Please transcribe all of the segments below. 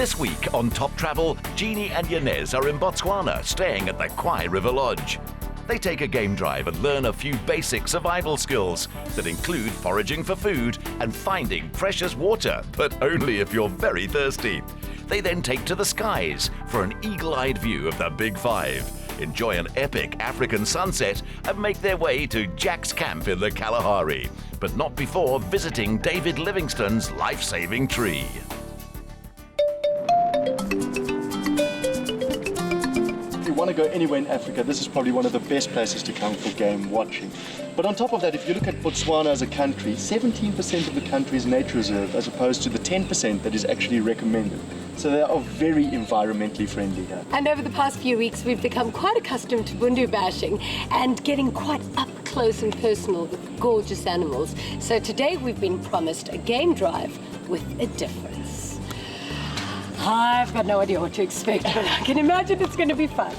This week on Top Travel, Jeannie and Janez are in Botswana, staying at the Kwai River Lodge. They take a game drive and learn a few basic survival skills that include foraging for food and finding precious water, but only if you're very thirsty. They then take to the skies for an eagle-eyed view of the Big Five, enjoy an epic African sunset, and make their way to Jack's camp in the Kalahari, but not before visiting David Livingstone's life-saving tree. If you want to go anywhere in Africa, this is probably one of the best places to come for game watching. But on top of that, if you look at Botswana as a country, 17% of the country is nature reserve as opposed to the 10% that is actually recommended. So they are very environmentally friendly here. And over the past few weeks, we've become quite accustomed to bundu bashing and getting quite up close and personal with gorgeous animals. So today we've been promised a game drive with a difference. I've got no idea what to expect, but I can imagine it's going to be fun.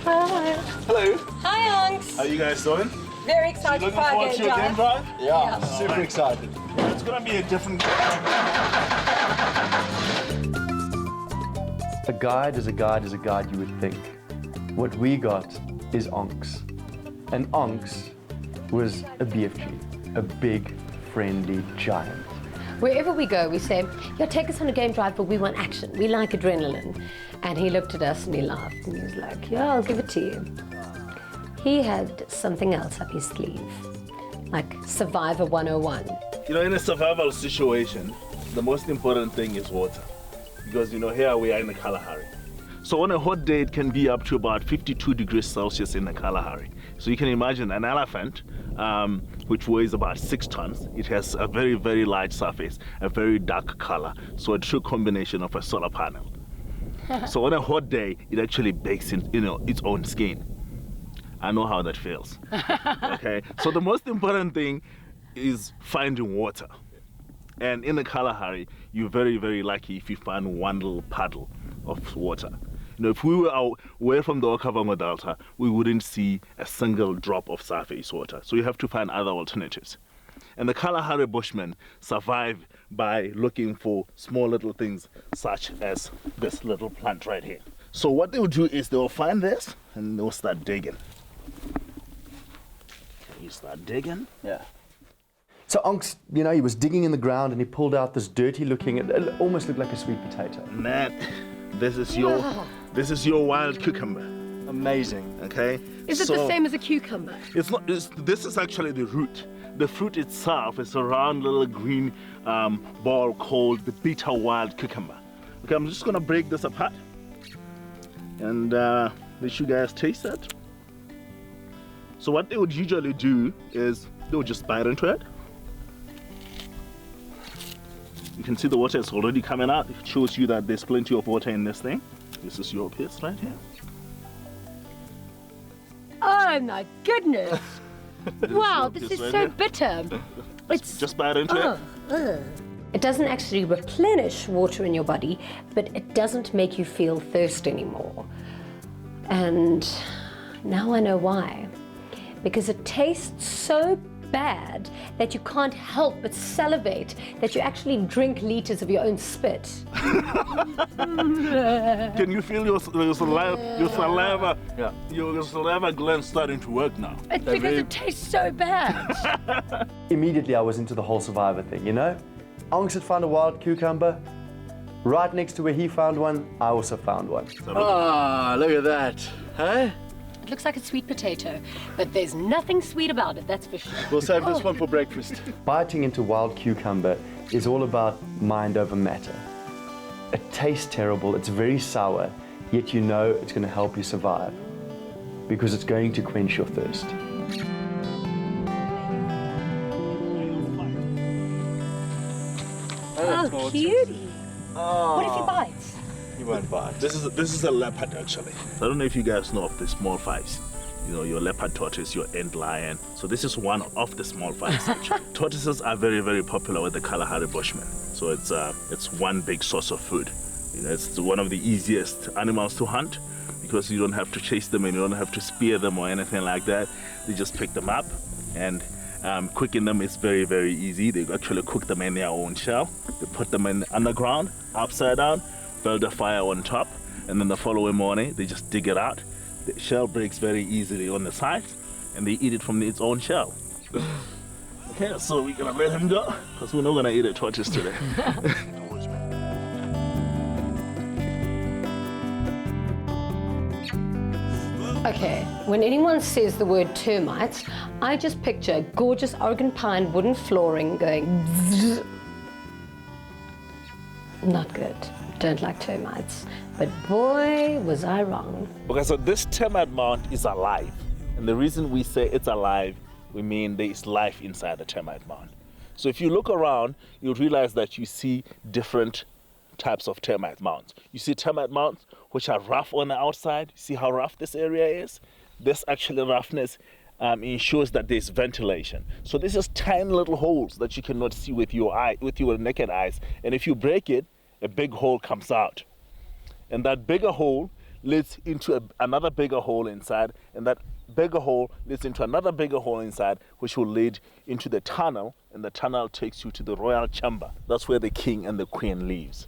Hi. Hello. Hi, Unks. How are you guys doing? Very excited Looking for our forward to your game drive? Yeah. Super excited. It's going to be a different... A guide is a guide is a guide, you would think. What we got is onks. And onks was a BFG, a big, friendly giant. Wherever we go, we say, yeah, take us on a game drive, but we want action. We like adrenaline. And he looked at us and he laughed and he was like, yeah, I'll give it to you. He had something else up his sleeve, like Survivor 101. You know, in a survival situation, the most important thing is water. Because, you know, here we are in the Kalahari. So on a hot day, it can be up to about 52 degrees Celsius in the Kalahari. So you can imagine an elephant, which weighs about 6 tons. It has a very, very light surface, a very dark color. So a true combination of a solar panel. So on a hot day, it actually bakes in, its own skin. I know how that feels. Okay. So the most important thing is finding water. And in the Kalahari, you're very, very lucky if you find one little puddle of water. You know, if we were away from the Okavango Delta, we wouldn't see a single drop of surface water. So you have to find other alternatives. And the Kalahari Bushmen survive by looking for small little things such as this little plant right here. So what they'll do is they'll find this and they'll start digging. You start digging. Yeah. So onks, you know, he was digging in the ground and he pulled out this dirty looking, it almost looked like a sweet potato. And that, this is your wild cucumber. Amazing. Okay. Is it the same as a cucumber? It's not. This is actually the root. The fruit itself is a round little green ball called the bitter wild cucumber. Okay, I'm just gonna break this apart and let you guys taste it. So what they would usually do is they would just bite into it. You can see the water is already coming out. It shows you that there's plenty of water in this thing. This is your piece right here. Oh my goodness! Wow, this is right so here. bitter. It's Just bite into it. It doesn't actually replenish water in your body, but it doesn't make you feel thirst anymore. And now I know why. Because it tastes so bad that you can't help but salivate, that you actually drink liters of your own spit. Can you feel your saliva, your saliva gland starting to work now? It's because it tastes so bad. Immediately I was into the whole survivor thing, you know? Onks had found a wild cucumber. Right next to where he found one, I also found one. Ah, look at that. Huh? It looks like a sweet potato, but there's nothing sweet about it, that's for sure. We'll save this one for breakfast. Biting into wild cucumber is all about mind over matter. It tastes terrible, it's very sour, yet you know it's going to help you survive because it's going to quench your thirst. Oh, cutie. Oh. What if he bites? He won't bite. This is a leopard actually. I don't know if you guys know of the small fives. You know, your leopard tortoise, your ant lion. So this is one of the small fives actually. Tortoises are very, very popular with the Kalahari Bushmen. So it's one big source of food. You know, it's one of the easiest animals to hunt because you don't have to chase them and you don't have to spear them or anything like that. You just pick them up and Cooking them is very, very easy. They actually cook them in their own shell. They put them in underground, upside down, build a fire on top, and then the following morning they just dig it out. The shell breaks very easily on the sides, and they eat it from its own shell. Okay, so we're gonna let him go, because we're not gonna eat a tortoise today. Okay, when anyone says the word termites, I just picture gorgeous Oregon pine wooden flooring going zzz. Not good. Don't like termites. But boy, was I wrong. Okay, so this termite mound is alive. And the reason we say it's alive, we mean there is life inside the termite mound. So if you look around, you'll realize that you see different types of termite mounds. You see termite mounds which are rough on the outside. See how rough this area is? This actually roughness ensures that there's ventilation. So this is tiny little holes that you cannot see with your eye, with your naked eyes. And if you break it, a big hole comes out. And that bigger hole leads into another bigger hole inside, and that bigger hole leads into another bigger hole inside, which will lead into the tunnel, and the tunnel takes you to the royal chamber. That's where the king and the queen lives.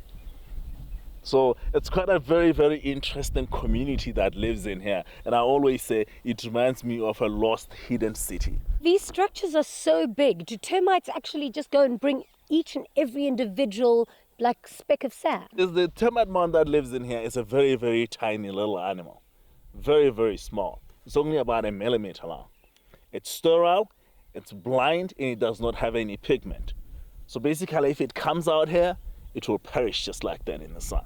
So it's quite a very, very interesting community that lives in here. And I always say it reminds me of a lost, hidden city. These structures are so big. Do termites actually just go and bring each and every individual like speck of sand? The termite mound that lives in here is a very, very tiny little animal. Very, very small. It's only about 1 millimeter long. It's sterile, it's blind, and it does not have any pigment. So basically, if it comes out here, it will perish just like that in the sun.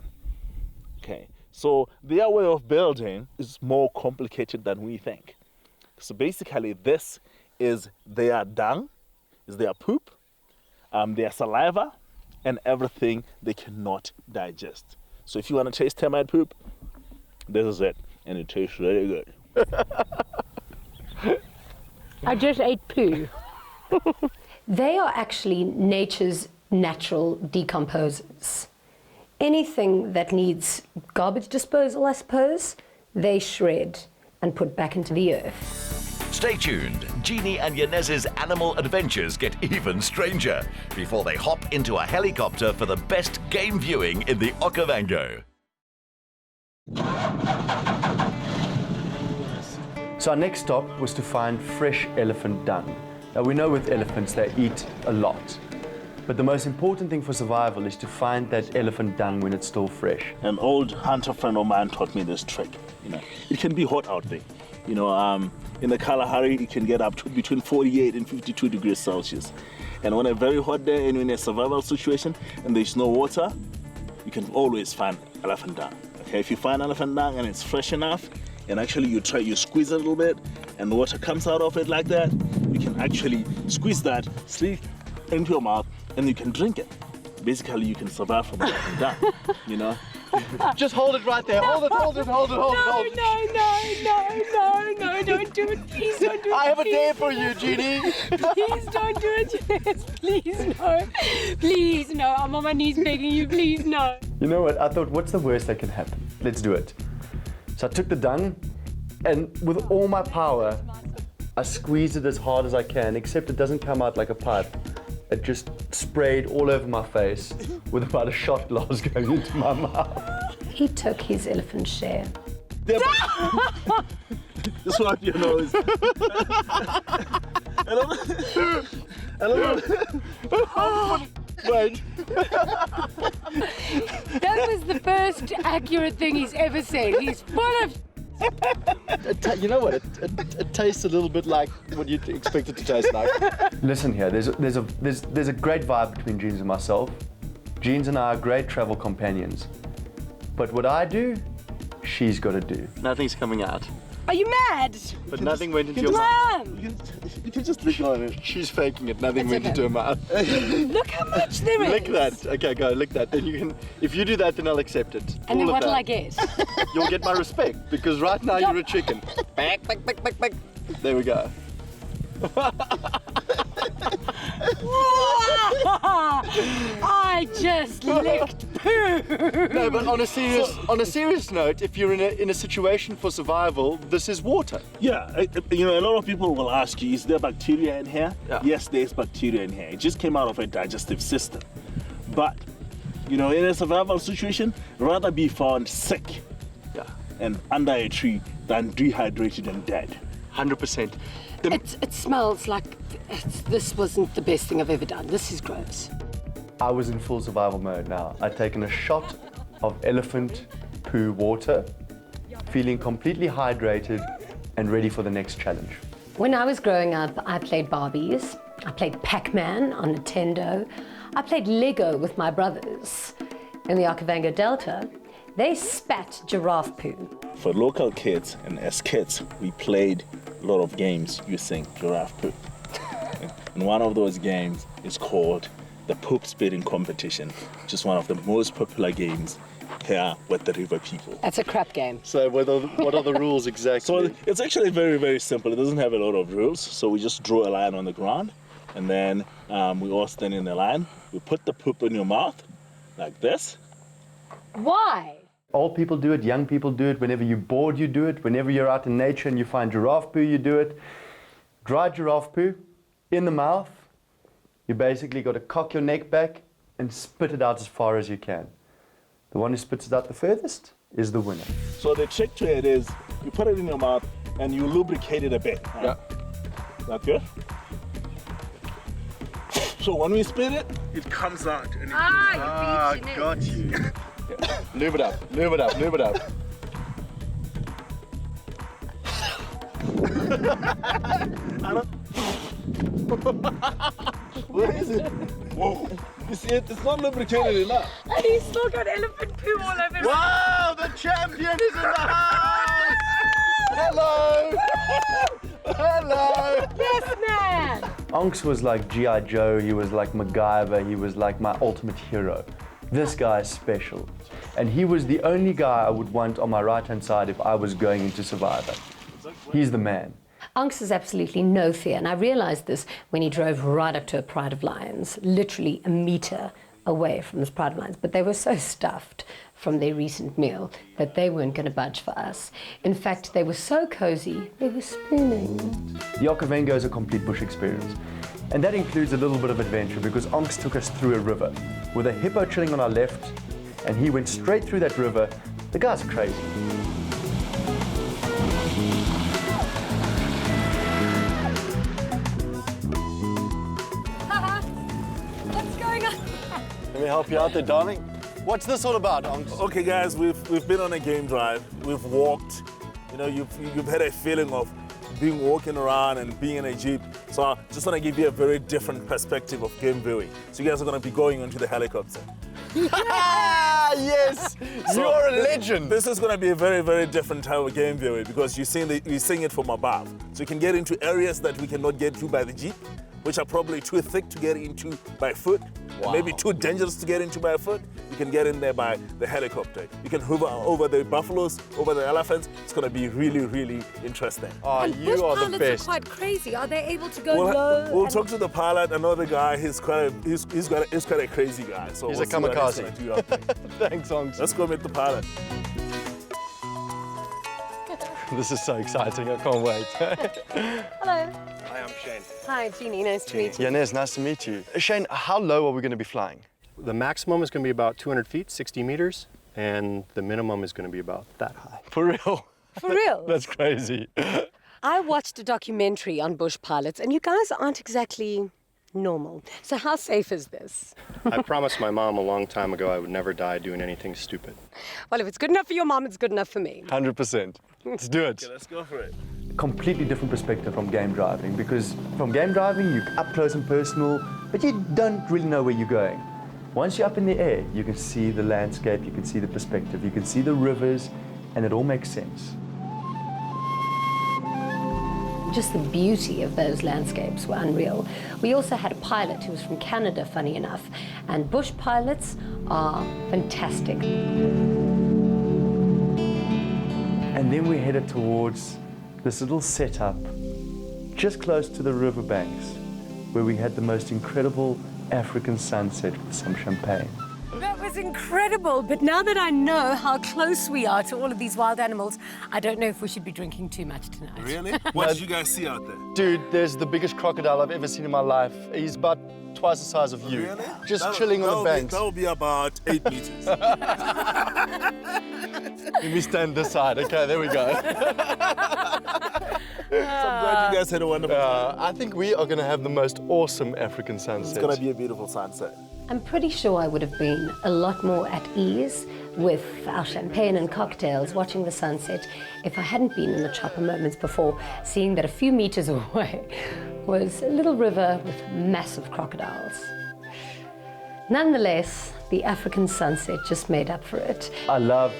Okay, so their way of building is more complicated than we think. So basically, this is their dung, is their poop, their saliva, and everything they cannot digest. So if you want to taste termite poop, this is it, and it tastes really good. I just ate poo. They are actually nature's natural decomposers. Anything that needs garbage disposal, I suppose, they shred and put back into the earth. Stay tuned. Jeannie and Janez's animal adventures get even stranger before they hop into a helicopter for the best game viewing in the Okavango. So our next stop was to find fresh elephant dung. Now we know with elephants they eat a lot, but the most important thing for survival is to find that elephant dung when it's still fresh. An old hunter friend of mine taught me this trick. It can be hot out there. In the Kalahari, it can get up to between 48 and 52 degrees Celsius. And on a very hot day and in a survival situation and there's no water, you can always find elephant dung. Okay, if you find elephant dung and it's fresh enough, and actually you squeeze it a little bit and the water comes out of it like that, you can actually squeeze that straight into your mouth and you can drink it. Basically, you can survive from elephant dung, Just hold it right there. Hold it. No, don't do it. Please don't do it. I have a dare for you, Jeannie. Please don't do it, Janez. Please no. Please no. I'm on my knees begging you. Please no. You know what? I thought, what's the worst that can happen? Let's do it. So I took the dung, and with all my power, I squeezed it as hard as I can, except it doesn't come out like a pipe. It just sprayed all over my face with about a shot glass going into my mouth. He took his elephant share. Just wipe your nose. Wait. That was the first accurate thing he's ever said. He's full of... You know what? It tastes a little bit like what you'd expect it to taste like. Listen here, there's a great vibe between Jeans and myself. Jeans and I are great travel companions. But what I do, she's got to do. Nothing's coming out. Are you mad? But nothing went into your mouth. Mom! You can just lick on it. She's faking it. Nothing went into her mouth. Look how much there is. Lick that. Okay, go lick that. Then you can. If you do that, then I'll accept it. And then All of what'll that. I get? You'll get my respect because right now you're a chicken. Back. There we go. I just licked poo. No, but on a serious note, if you're in a situation for survival, this is water. Yeah, you know, a lot of people will ask you, is there bacteria in here? Yeah. Yes, there's bacteria in here. It just came out of a digestive system. But, you know, in a survival situation, rather be found sick and under a tree than dehydrated and dead. 100%. It smells like this wasn't the best thing I've ever done. This is gross. I was in full survival mode now. I'd taken a shot of elephant poo water, feeling completely hydrated and ready for the next challenge. When I was growing up, I played Barbies. I played Pac-Man on Nintendo. I played Lego with my brothers. In the Okavango Delta, they spat giraffe poo. For local kids and as kids, we played a lot of games using giraffe poo. And one of those games is called the poop spitting competition, which is one of the most popular games here with the river people. That's a crap game. So what are the rules exactly? So it's actually very, very simple. It doesn't have a lot of rules. So we just draw a line on the ground, and then we all stand in a line. We put the poop in your mouth, like this. Why? Old people do it, young people do it. Whenever you're bored, you do it. Whenever you're out in nature and you find giraffe poo, you do it. Dry giraffe poo in the mouth. You basically got to cock your neck back and spit it out as far as you can. The one who spits it out the furthest is the winner. So the trick to it is you put it in your mouth and you lubricate it a bit. Right? Yeah. That good? So when we spit it, it comes out. And it You beat your neck. you. Lube it up, lube it up, lube it up. What is it? Whoa. You see it? It's not lubricated enough. And he's still got elephant poo all over him. Wow, the champion is in the house! Hello! Hello! Yes, man! Onks was like G.I. Joe, he was like MacGyver, he was like my ultimate hero. This guy is special. And he was the only guy I would want on my right-hand side if I was going into Survivor. He's the man. Onks has absolutely no fear, and I realized this when he drove right up to a pride of lions, literally a meter away from this pride of lions. But they were so stuffed from their recent meal that they weren't going to budge for us. In fact, they were so cozy, they were spooning. The Okavango is a complete bush experience. And that includes a little bit of adventure because Onks took us through a river with a hippo chilling on our left, and he went straight through that river. The guy's crazy. What's going on? Let me help you out there, darling. What's this all about, Onks? Okay, guys, we've been on a game drive. We've walked. You know, you've had a feeling of being walking around and being in a jeep. So I just want to give you a very different perspective of game viewing. So you guys are going to be going onto the helicopter. Yes! So You're a legend! This is going to be a very, very different type of game viewing because you're seeing it from above. So you can get into areas that we cannot get to by the jeep, which are probably too thick to get into by foot, maybe too dangerous to get into by foot. You can get in there by the helicopter. You can hover over the buffaloes, over the elephants. It's going to be really, really interesting. Oh, you are the best. Are quite crazy. Are they able to go We'll low? we'll talk to the pilot. Another guy. He's quite a crazy guy. So He's we'll a see what he's kamikaze. gonna do out there. Thanks, Onks. Let's go meet the pilot. This is so exciting, I can't wait. Hello. Hi, I'm Shane. Hi, Jeannie. Nice to meet you. Janez, nice to meet you. Shane, how low are we going to be flying? The maximum is going to be about 200 feet, 60 meters, and the minimum is going to be about that high. For real? For real? That's crazy. I watched a documentary on bush pilots, and you guys aren't exactly normal. So how safe is this? I promised my mom a long time ago I would never die doing anything stupid. Well, if it's good enough for your mom, it's good enough for me. 100%. Let's do it. Okay, let's go for it. Completely different perspective from game driving because from game driving, you're up close and personal, but you don't really know where you're going. Once you're up in the air, you can see the landscape, you can see the perspective, you can see the rivers, and it all makes sense. Just the beauty of those landscapes were unreal. We also had a pilot who was from Canada, funny enough, and bush pilots are fantastic. And then we headed towards this little setup just close to the riverbanks where we had the most incredible African sunset with some champagne. That was incredible, but now that I know how close we are to all of these wild animals, I don't know if we should be drinking too much tonight. Really? What did you guys see out there? Dude, there's the biggest crocodile I've ever seen in my life. He's about twice the size of you. Really? Just chilling on the banks. That will be about 8 meters. Let me stand this side. Okay, there we go. So I'm glad you guys had a wonderful time. I think we are going to have the most awesome African sunset. It's going to be a beautiful sunset. I'm pretty sure I would have been a lot more at ease with our champagne and cocktails watching the sunset if I hadn't been in the chopper moments before, seeing that a few meters away was a little river with massive crocodiles. Nonetheless, the African sunset just made up for it. I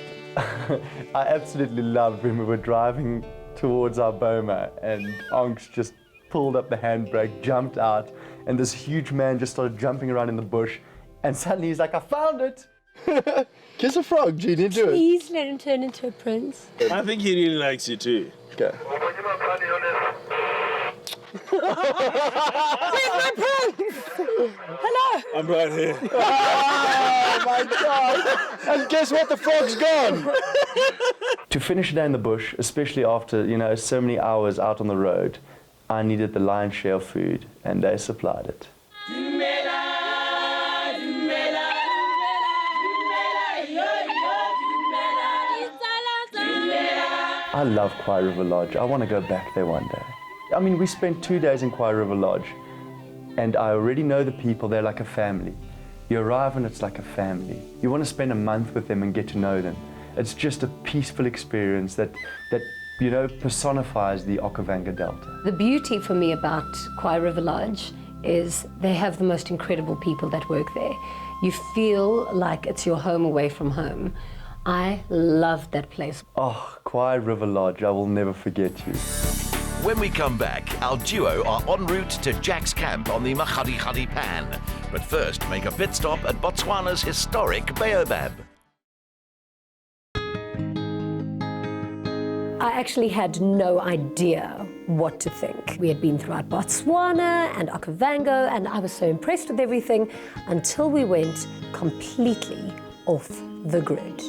absolutely loved when we were driving towards our boma and Onks just pulled up the handbrake, jumped out, and this huge man just started jumping around in the bush, and suddenly he's like, I found it! Kiss a frog, Jeannie, do it. Please let him turn into a prince. I think he really likes you too. Okay. Where's my prince? Hello? I'm right here. Oh my God! And guess what? The frog's gone! To finish a day in the bush, especially after, so many hours out on the road, I needed the lion's share of food, and they supplied it. I love Kwai River Lodge. I want to go back there one day. I mean, we spent 2 days in Kwai River Lodge, and I already know the people. They're like a family. You arrive and it's like a family. You want to spend a month with them and get to know them. It's just a peaceful experience that personifies the Okavango Delta. The beauty for me about Kwai River Lodge is they have the most incredible people that work there. You feel like it's your home away from home. I love that place. Oh, Kwai River Lodge, I will never forget you. When we come back, our duo are en route to Jack's camp on the Mahadi Pan. But first, make a pit stop at Botswana's historic Baobab. I actually had no idea what to think. We had been throughout Botswana and Okavango, and I was so impressed with everything until we went completely off the grid.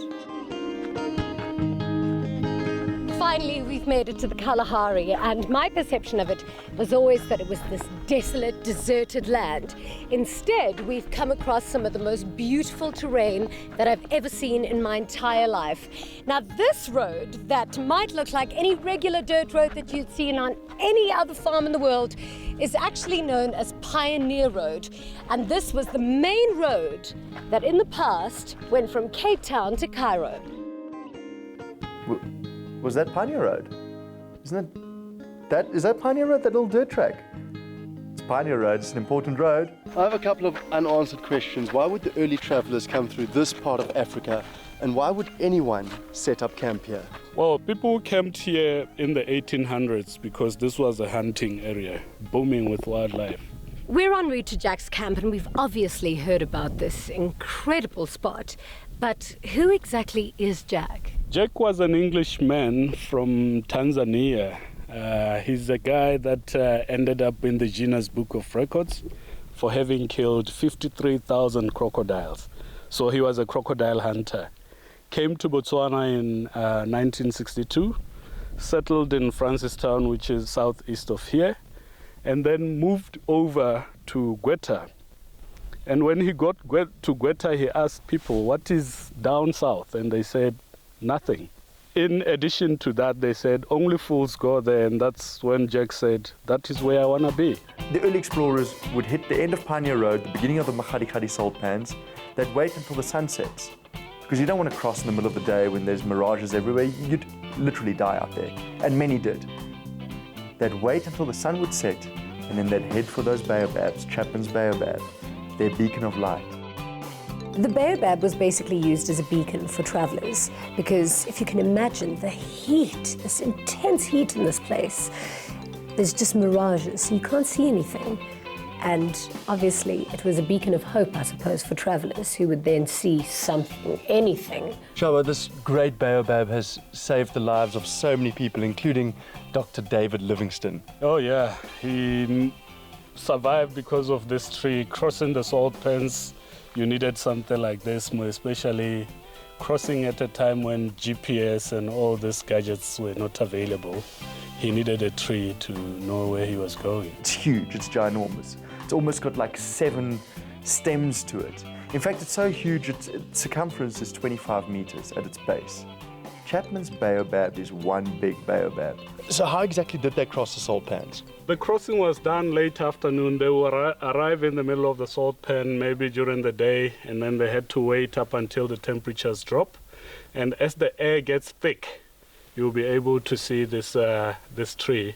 Finally, we've made it to the Kalahari, and my perception of it was always that it was this desolate, deserted land. Instead, we've come across some of the most beautiful terrain that I've ever seen in my entire life. Now, this road that might look like any regular dirt road that you'd seen on any other farm in the world is actually known as Pioneer Road, and this was the main road that in the past went from Cape Town to Cairo. Was that Pioneer Road? Is that Pioneer Road, that little dirt track? It's Pioneer Road, it's an important road. I have a couple of unanswered questions. Why would the early travelers come through this part of Africa, and why would anyone set up camp here? Well, people camped here in the 1800s because this was a hunting area, booming with wildlife. We're en route to Jack's camp, and we've obviously heard about this incredible spot. But who exactly is Jack? Jack was an Englishman from Tanzania. He's a guy that ended up in the Guinness Book of Records for having killed 53,000 crocodiles. So he was a crocodile hunter. Came to Botswana in 1962, settled in Francistown, which is southeast of here, and then moved over to Gweta. And when he got to Gweta, he asked people, what is down south? And they said, nothing. In addition to that, they said, only fools go there. And that's when Jack said, that is where I want to be. The early explorers would hit the end of Pioneer Road, the beginning of the Mahadi salt pans. They'd wait until the sun sets, because you don't want to cross in the middle of the day when there's mirages everywhere. You'd literally die out there, and many did. They'd wait until the sun would set, and then they'd head for those baobabs, Chapman's baobab, their beacon of light. The baobab was basically used as a beacon for travelers, because if you can imagine the heat, this intense heat in this place, there's just mirages, so you can't see anything. And obviously it was a beacon of hope, I suppose, for travelers who would then see something, anything. Shaba, this great baobab has saved the lives of so many people, including Dr. David Livingstone. Oh yeah, he survive because of this tree. Crossing the salt pans, you needed something like this, more especially crossing at a time when GPS and all these gadgets were not available. He needed a tree to know where he was going. It's huge, it's ginormous. It's almost got like 7 stems to it. In fact, it's so huge, its circumference is 25 meters at its base. Chapman's baobab is one big baobab. So how exactly did they cross the salt pans? The crossing was done late afternoon. They would arrive in the middle of the salt pan maybe during the day, and then they had to wait up until the temperatures drop. And as the air gets thick, you'll be able to see this tree.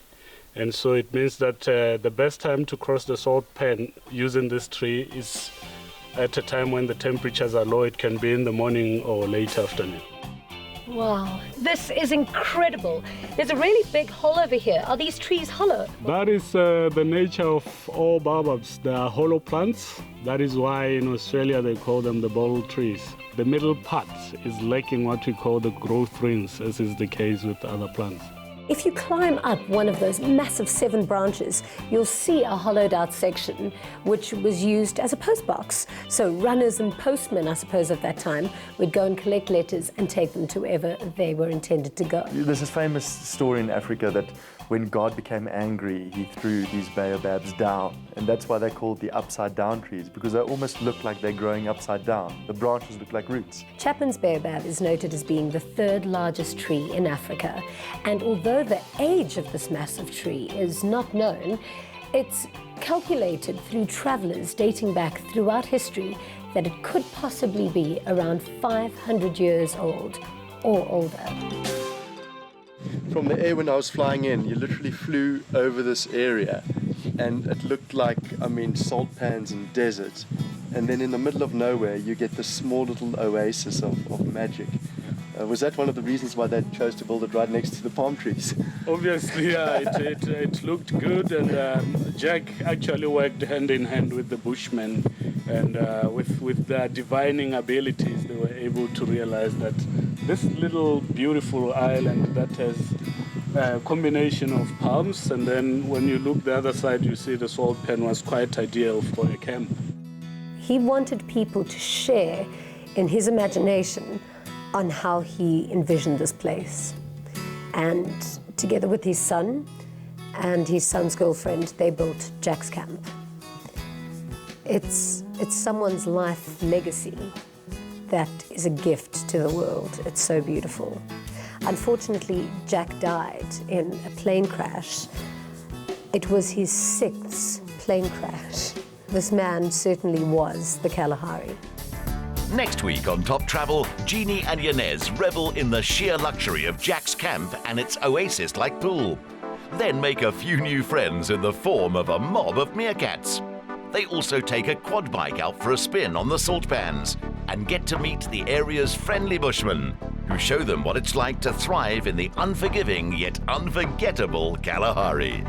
And so it means that the best time to cross the salt pan using this tree is at a time when the temperatures are low. It can be in the morning or late afternoon. Wow, this is incredible. There's a really big hole over here. Are these trees hollow? That is the nature of all baobabs. They are hollow plants. That is why in Australia they call them the bottle trees. The middle part is lacking what we call the growth rings, as is the case with other plants. If you climb up one of those massive 7 branches, you'll see a hollowed out section which was used as a postbox. So runners and postmen, I suppose, at that time would go and collect letters and take them to wherever they were intended to go. There's this famous story in Africa that when God became angry, he threw these baobabs down. And that's why they're called the upside down trees, because they almost look like they're growing upside down. The branches look like roots. Chapman's baobab is noted as being the 3rd largest tree in Africa. And although the age of this massive tree is not known, it's calculated through travelers dating back throughout history that it could possibly be around 500 years old or older. From the air when I was flying in, you literally flew over this area and it looked like, salt pans and desert. And then in the middle of nowhere, you get this small little oasis of magic. Was that one of the reasons why they chose to build it right next to the palm trees? Obviously, it looked good, and Jack actually worked hand in hand with the Bushmen, and with their divining abilities, they were able to realize that this little beautiful island that has a combination of palms, and then when you look the other side, you see the salt pan was quite ideal for a camp. He wanted people to share in his imagination on how he envisioned this place. And together with his son and his son's girlfriend, they built Jack's Camp. It's someone's life legacy that is a gift to the world. It's so beautiful. Unfortunately, Jack died in a plane crash. It was his 6th plane crash. This man certainly was the Kalahari. Next week on Top Travel, Jeannie and Janez revel in the sheer luxury of Jack's Camp and its oasis-like pool. Then make a few new friends in the form of a mob of meerkats. They also take a quad bike out for a spin on the salt pans and get to meet the area's friendly bushmen, who show them what it's like to thrive in the unforgiving yet unforgettable Kalahari.